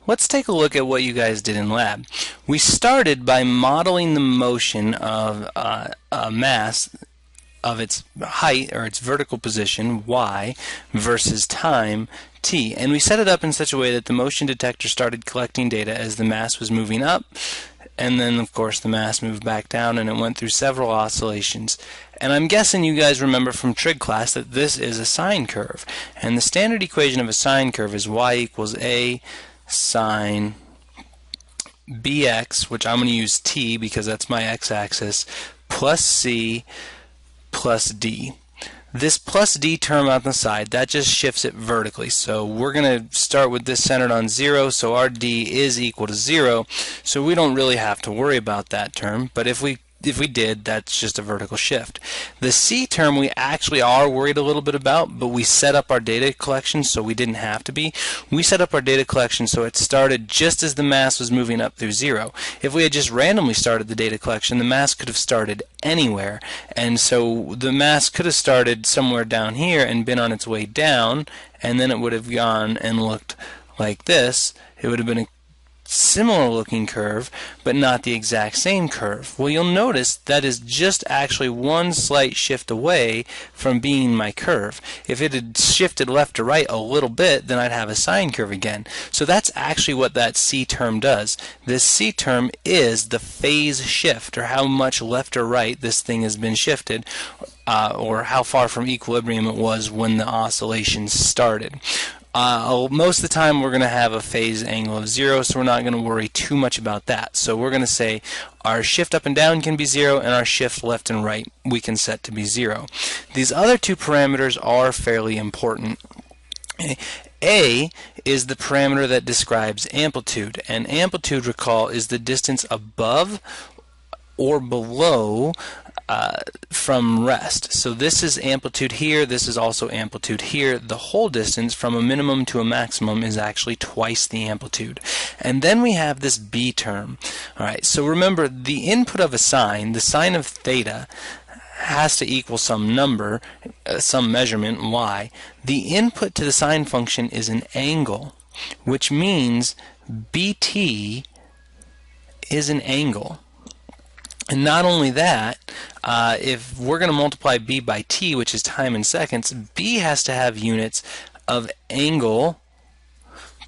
let's take a look at what you guys did in lab. We started by modeling the motion of a mass of its height or its vertical position y versus time t, and we set it up in such a way that the motion detector started collecting data as the mass was moving up, and then of course the mass moved back down and it went through several oscillations. And I'm guessing you guys remember from trig class that this is a sine curve, and the standard equation of a sine curve is y equals a sine bx, which I'm going to use t because that's my x-axis, plus c plus d. This plus d term on the side, that just shifts it vertically. So we're going to start with this centered on 0, so our d is equal to 0, so we don't really have to worry about that term, but if we did, that's just a vertical shift. The c term we actually are worried a little bit about, but we set up our data collection so we didn't have to be. We set up our data collection so it started just as the mass was moving up through 0. If we had just randomly started the data collection, the mass could have started anywhere, and so the mass could have started somewhere down here and been on its way down, and then it would have gone and looked like this. It would have been a similar looking curve, but not the exact same curve. Well, you'll notice that is just actually one slight shift away from being my curve. If it had shifted left to right a little bit, then I'd have a sine curve again. So that's actually what that c term does. This c term is the phase shift, or how much left or right this thing has been shifted, or how far from equilibrium it was when the oscillation started. Most of the time we're going to have a phase angle of 0, so we're not going to worry too much about that. So we're going to say our shift up and down can be 0, and our shift left and right we can set to be 0. These other two parameters are fairly important. A is the parameter that describes amplitude, and amplitude, recall, is the distance above or below from rest. So this is amplitude here, this is also amplitude here. The whole distance from a minimum to a maximum is actually twice the amplitude. And then we have this b term. Alright, so remember, the input of a sine, the sine of theta, has to equal some number, some measurement, y. The input to the sine function is an angle, which means bt is an angle. And not only that, if we're going to multiply b by t, which is time in seconds, b has to have units of angle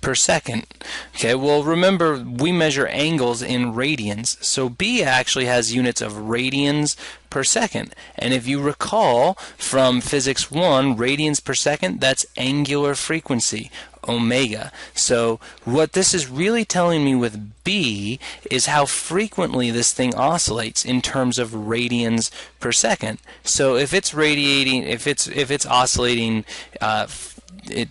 per second. Okay, well remember, we measure angles in radians, so b actually has units of radians per second. And if you recall from physics 1, radians per second, that's angular frequency, omega. So what this is really telling me with b is how frequently this thing oscillates in terms of radians per second. So if it's radiating, if it's oscillating at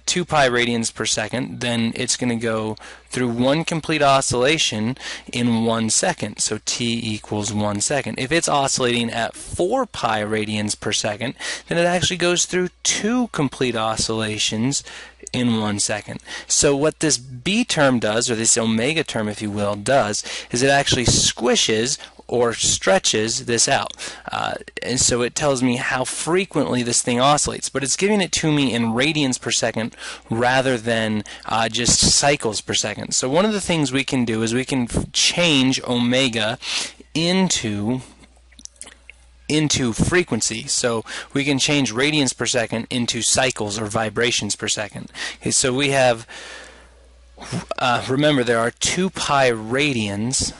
2 pi radians per second, then it's going to go through one complete oscillation in 1 second. So t equals 1 second. If it's oscillating at 4 pi radians per second, then it actually goes through 2 complete oscillations in 1 second. So what this b term does, or this omega term if you will, does, is it actually squishes or stretches this out. And so it tells me how frequently this thing oscillates, but it's giving it to me in radians per second rather than just cycles per second. So one of the things we can do is we can change omega into frequency. So we can change radians per second into cycles or vibrations per second. Okay, so we have, remember, there are 2 pi radians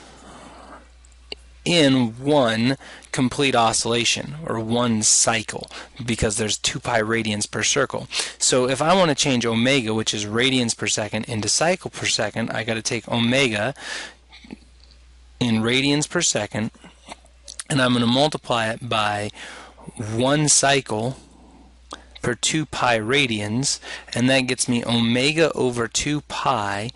in one complete oscillation, or one cycle, because there's 2 pi radians per circle. So if I want to change omega, which is radians per second, into cycle per second, I got to take omega in radians per second, and I'm going to multiply it by 1 cycle per 2 pi radians, and that gets me omega over 2 pi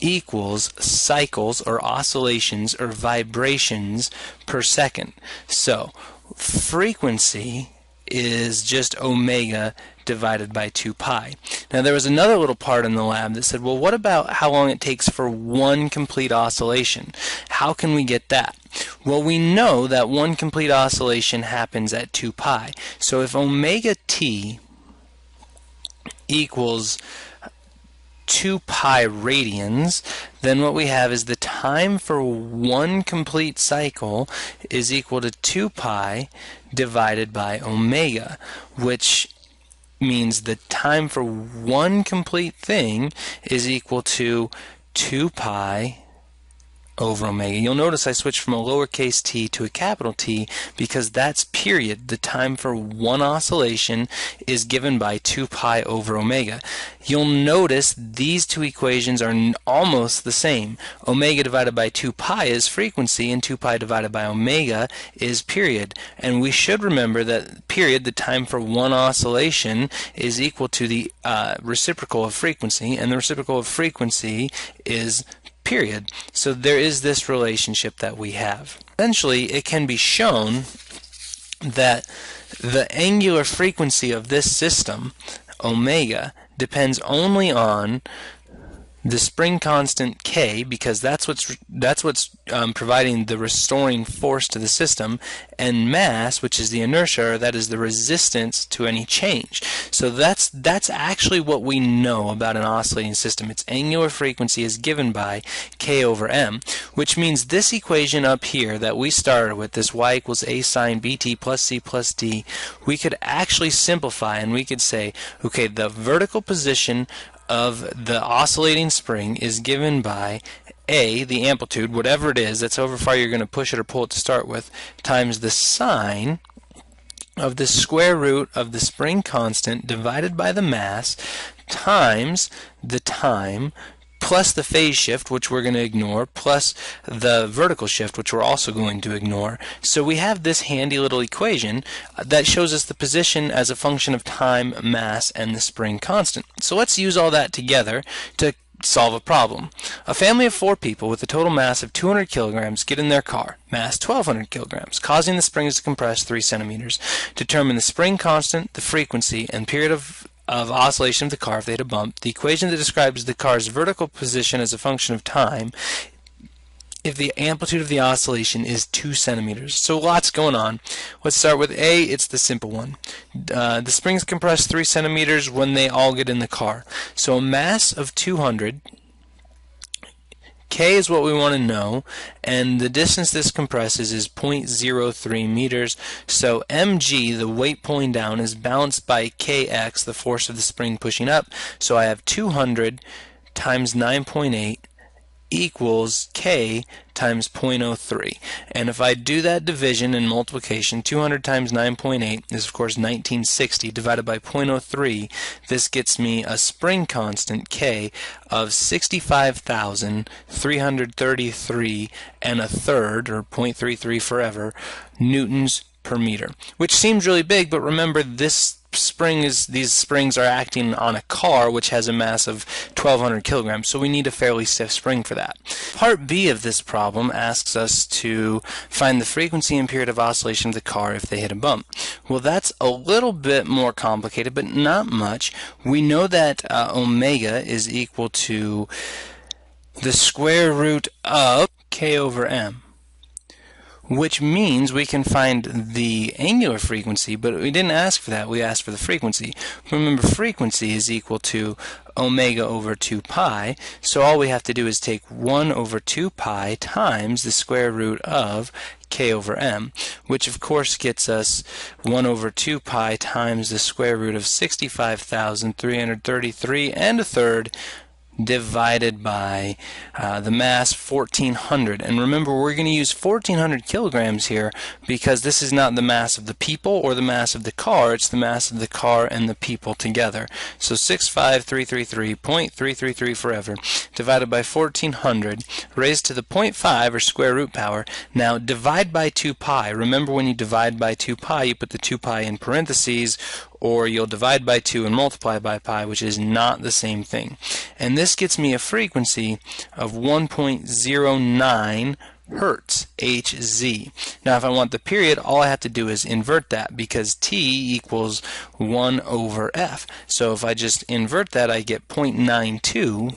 equals cycles or oscillations or vibrations per second. So frequency is just omega divided by 2 pi. Now there was another little part in the lab that said, well, what about how long it takes for one complete oscillation? How can we get that? Well, we know that one complete oscillation happens at 2 pi. So if omega t equals 2 pi radians, then what we have is the time for one complete cycle is equal to 2 pi divided by omega, which means the time for one complete thing is equal to 2 pi over omega. You'll notice I switched from a lowercase t to a capital T because that's period. The time for one oscillation is given by 2 pi over omega. You'll notice these two equations are almost the same. Omega divided by 2 pi is frequency and 2 pi divided by omega is period. And we should remember that period, the time for one oscillation, is equal to the reciprocal of frequency, and the reciprocal of frequency is period. So there is this relationship that we have. Essentially, it can be shown that the angular frequency of this system, omega, depends only on the spring constant K, because that's what's providing the restoring force to the system, and mass, which is the inertia, or that is the resistance to any change. So that's actually what we know about an oscillating system. Its angular frequency is given by K over m, which means this equation up here that we started with, this y equals a sine bt plus c plus d, we could actually simplify and we could say, okay, the vertical position of the oscillating spring is given by A, the amplitude, whatever it is, that's however far you're going to push it or pull it to start with, times the sine of the square root of the spring constant divided by the mass times the time plus the phase shift, which we're going to ignore, plus the vertical shift, which we're also going to ignore. So we have this handy little equation that shows us the position as a function of time, mass, and the spring constant. So let's use all that together to solve a problem. A family of 4 people with a total mass of 200 kilograms get in their car, mass 1200 kilograms, causing the springs to compress 3 centimeters. Determine the spring constant, the frequency, and period of oscillation of the car if they had a bump. The equation that describes the car's vertical position as a function of time if the amplitude of the oscillation is 2 centimeters. So lots going on. Let's start with A. It's the simple one. The springs compress 3 centimeters when they all get in the car. So a mass of 200, K is what we want to know, and the distance this compresses is 0.03 meters. So mg, the weight pulling down, is balanced by kx, the force of the spring pushing up. So I have 200 times 9.8 equals K times 0.03. And if I do that division and multiplication, 200 times 9.8 is of course 1960 divided by 0.03. This gets me a spring constant K of 65,333 and a third, or 0.33 forever, newtons per meter, which seems really big, but remember these springs are acting on a car which has a mass of 1200 kilograms, so we need a fairly stiff spring for that. Part B of this problem asks us to find the frequency and period of oscillation of the car if they hit a bump. Well, that's a little bit more complicated, but not much. We know that omega is equal to the square root of K over m, which means we can find the angular frequency, but we didn't ask for that, we asked for the frequency. Remember, frequency is equal to omega over 2 pi, so all we have to do is take 1 over 2 pi times the square root of K over m, which of course gets us 1 over 2 pi times the square root of 65,333 and a third divided by the mass 1400. And remember, we're going to use 1400 kilograms here because this is not the mass of the people or the mass of the car, it's the mass of the car and the people together. So 65,333.333 forever divided by 1400 raised to the 0.5 or square root power. Now divide by 2 pi. Remember, when you divide by 2 pi you put the 2 pi in parentheses, or you'll divide by 2 and multiply by pi, which is not the same thing. And this gets me a frequency of 1.09 hertz, Hz. Now if I want the period, all I have to do is invert that, because t equals 1 over f. So if I just invert that, I get 0.92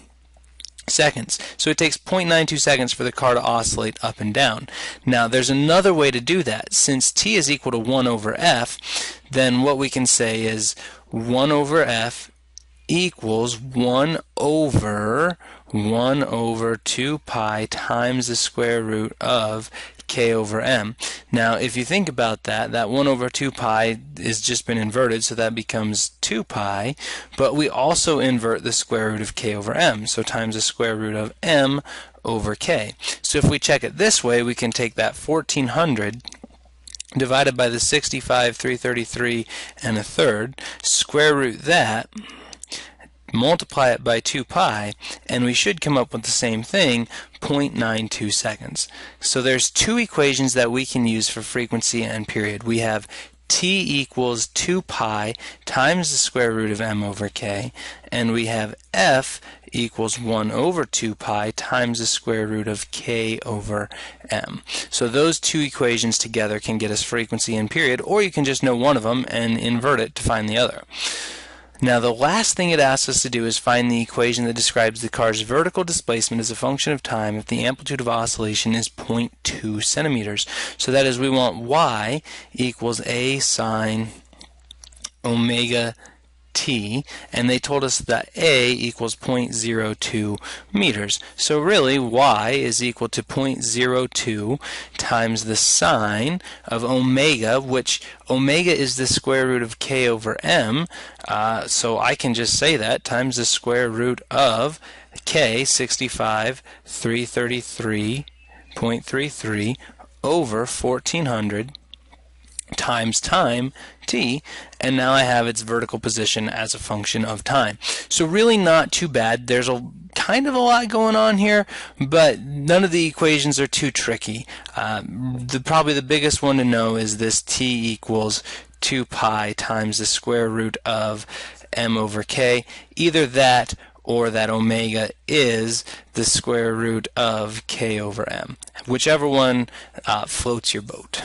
seconds. So it takes 0.92 seconds for the car to oscillate up and down. Now there's another way to do that. Since t is equal to 1 over f, then what we can say is 1 over f equals 1 over 2 pi times the square root of k over m. Now if you think about that, that 1 over 2 pi has just been inverted, so that becomes 2 pi, but we also invert the square root of k over m, so times the square root of m over k. So if we check it this way, we can take that 1400 divided by the 65, 333 and a third, square root that, multiply it by 2 pi, and we should come up with the same thing, 0.92 seconds. So there's two equations that we can use for frequency and period. We have t equals 2 pi times the square root of m over k, and we have f equals 1 over 2 pi times the square root of k over m. So those two equations together can get us frequency and period, or you can just know one of them and invert it to find the other. Now the last thing it asks us to do is find the equation that describes the car's vertical displacement as a function of time if the amplitude of oscillation is 0.2 centimeters. So that is, we want y equals a sine omega t, and they told us that a equals 0.02 meters. So really y is equal to 0.02 times the sine of omega, which omega is the square root of k over m, so I can just say that, times the square root of k, 65, 333.33 over 1400 times time, t, and now I have its vertical position as a function of time. So really not too bad. There's kind of a lot going on here, but none of the equations are too tricky. Probably the biggest one to know is this t equals 2 pi times the square root of m over k. Either that or that omega is the square root of k over m. Whichever one floats your boat.